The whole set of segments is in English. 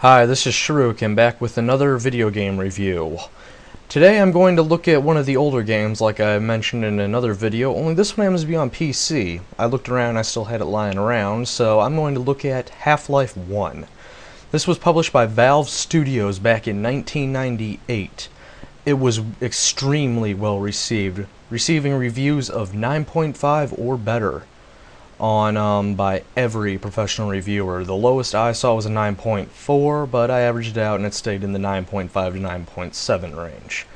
Hi, this is Shruk and back with another video game review. Today I'm going to look at one of the older games like I mentioned in another video, only this one happens to be on PC. I looked around, I still had it lying around, so I'm going to look at Half-Life 1. This was published by Valve Studios back in 1998. It was extremely well received, receiving reviews of 9.5 or better on by every professional reviewer. The lowest I saw was a 9.4, but I averaged it out and it stayed in the 9.5 to 9.7 range.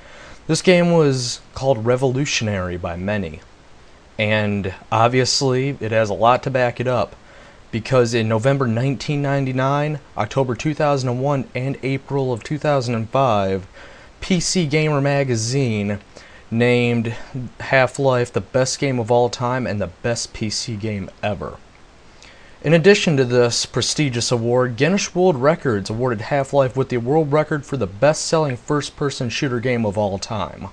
This game was called revolutionary by many, and obviously it has a lot to back it up, because in November 1999, October 2001, and April of 2005, PC Gamer magazine named Half-Life the best game of all time and the best PC game ever. In addition to this prestigious award, Guinness World Records awarded Half-Life with the world record for the best-selling first-person shooter game of all time.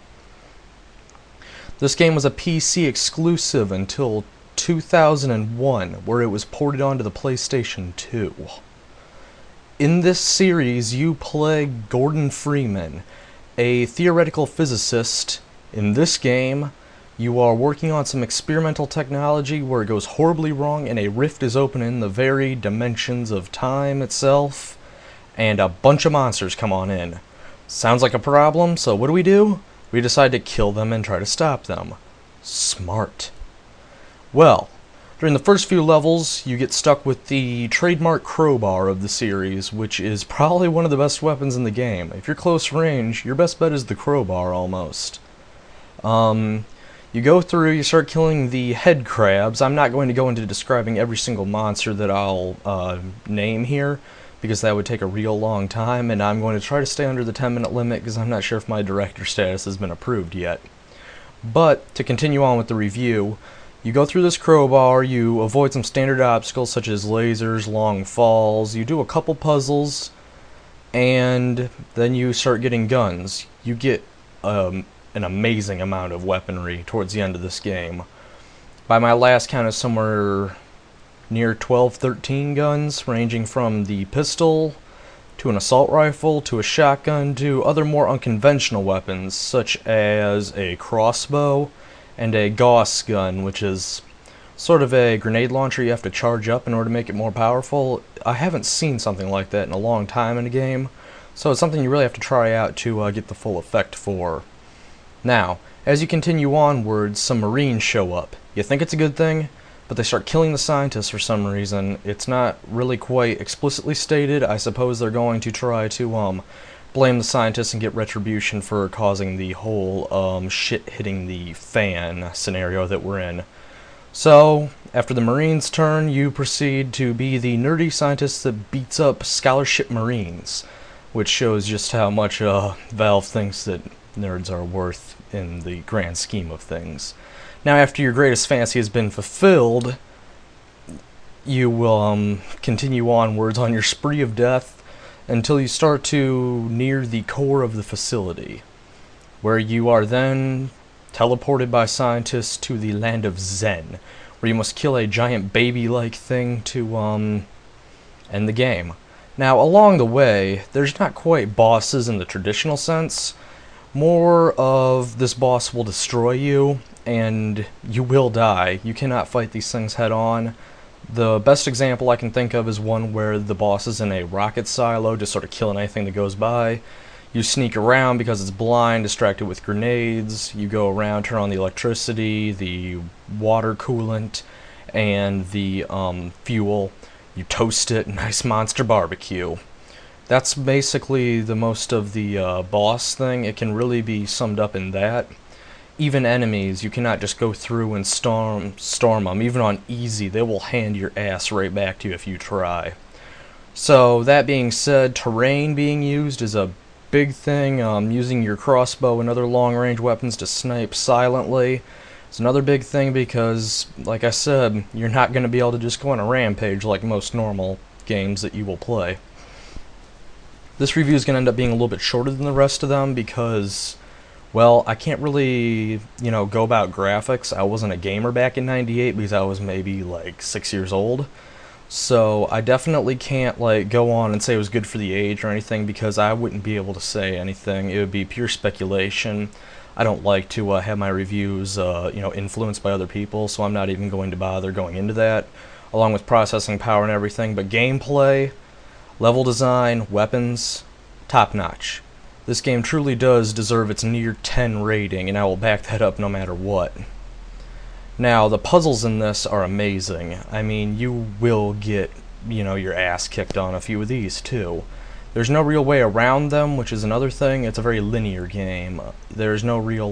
This game was a PC exclusive until 2001, where it was ported onto the PlayStation 2. In this series, you play Gordon Freeman, a theoretical physicist. In this game, you are working on some experimental technology where it goes horribly wrong and a rift is open in the very dimensions of time itself, and a bunch of monsters come on in. Sounds like a problem, so what do? We decide to kill them and try to stop them. Smart. Well, during the first few levels, you get stuck with the trademark crowbar of the series, which is probably one of the best weapons in the game. If you're close range, your best bet is the crowbar almost. You go through, you start killing the head crabs. I'm not going to go into describing every single monster that I'll name here, because that would take a real long time, and I'm going to try to stay under the 10-minute limit because I'm not sure if my director status has been approved yet. But, to continue on with the review, you go through this crowbar, you avoid some standard obstacles such as lasers, long falls, you do a couple puzzles, and then you start getting guns. You get an amazing amount of weaponry towards the end of this game. By my last count, it's somewhere near 12-13 guns, ranging from the pistol to an assault rifle to a shotgun to other more unconventional weapons such as a crossbow and a Gauss gun, which is sort of a grenade launcher you have to charge up in order to make it more powerful. I haven't seen something like that in a long time in a game, so it's something you really have to try out to get the full effect for. Now, as you continue onwards, some Marines show up. You think it's a good thing, but they start killing the scientists for some reason. It's not really quite explicitly stated. I suppose they're going to try to blame the scientists and get retribution for causing the whole shit hitting the fan scenario that we're in. So, after the Marines' turn, you proceed to be the nerdy scientist that beats up scholarship Marines, which shows just how much Valve thinks that nerds are worth in the grand scheme of things. Now, after your greatest fantasy has been fulfilled, you will continue onwards on your spree of death until you start to near the core of the facility, where you are then teleported by scientists to the land of Zen, where you must kill a giant baby-like thing to end the game. Now, along the way, there's not quite bosses in the traditional sense. More of this boss will destroy you, and you will die. You cannot fight these things head on. The best example I can think of is one where the boss is in a rocket silo, just sort of killing anything that goes by. You sneak around because it's blind, distracted with grenades. You go around, turn on the electricity, the water coolant, and the fuel. You toast it, nice monster barbecue. That's basically the most of the boss thing. It can really be summed up in that. Even enemies, you cannot just go through and storm them. Even on easy, they will hand your ass right back to you if you try. So, that being said, terrain being used is a big thing. Using your crossbow and other long-range weapons to snipe silently is another big thing because, like I said, you're not going to be able to just go on a rampage like most normal games that you will play. This review is going to end up being a little bit shorter than the rest of them because, well, I can't really, go about graphics. I wasn't a gamer back in '98 because I was maybe like 6 years old. So I definitely can't like go on and say it was good for the age or anything, because I wouldn't be able to say anything. It would be pure speculation. I don't like to have my reviews influenced by other people, so I'm not even going to bother going into that, along with processing power and everything. But gameplay, level design, weapons, top notch. This game truly does deserve its near 10 rating, and I will back that up no matter what. Now, the puzzles in this are amazing. I mean, you will get, your ass kicked on a few of these, too. There's no real way around them, which is another thing. It's a very linear game. There's no real,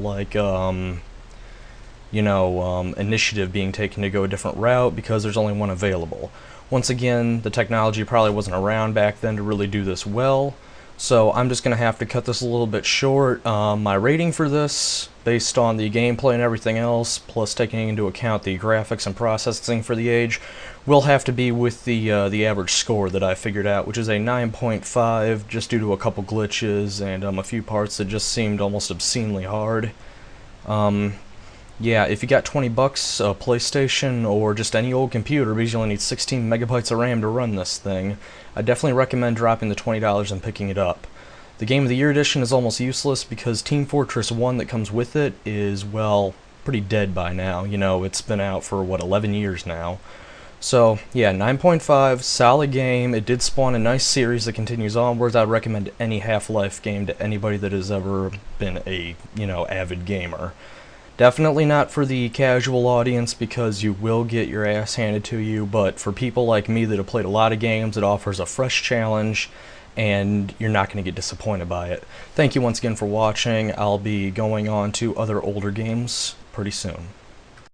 initiative being taken to go a different route, because there's only one available. Once again, the technology probably wasn't around back then to really do this well, so I'm just going to have to cut this a little bit short. My rating for this, based on the gameplay and everything else, plus taking into account the graphics and processing for the age, will have to be with the average score that I figured out, which is a 9.5, just due to a couple glitches and a few parts that just seemed almost obscenely hard. Yeah, if you got 20 bucks, a PlayStation, or just any old computer, because you only need 16 megabytes of RAM to run this thing, I definitely recommend dropping the $20 and picking it up. The Game of the Year edition is almost useless because Team Fortress 1 that comes with it is, well, pretty dead by now. It's been out for, 11 years now. So, yeah, 9.5, solid game. It did spawn a nice series that continues onwards. I'd recommend any Half-Life game to anybody that has ever been a, avid gamer. Definitely not for the casual audience, because you will get your ass handed to you, but for people like me that have played a lot of games, it offers a fresh challenge, and you're not going to get disappointed by it. Thank you once again for watching. I'll be going on to other older games pretty soon.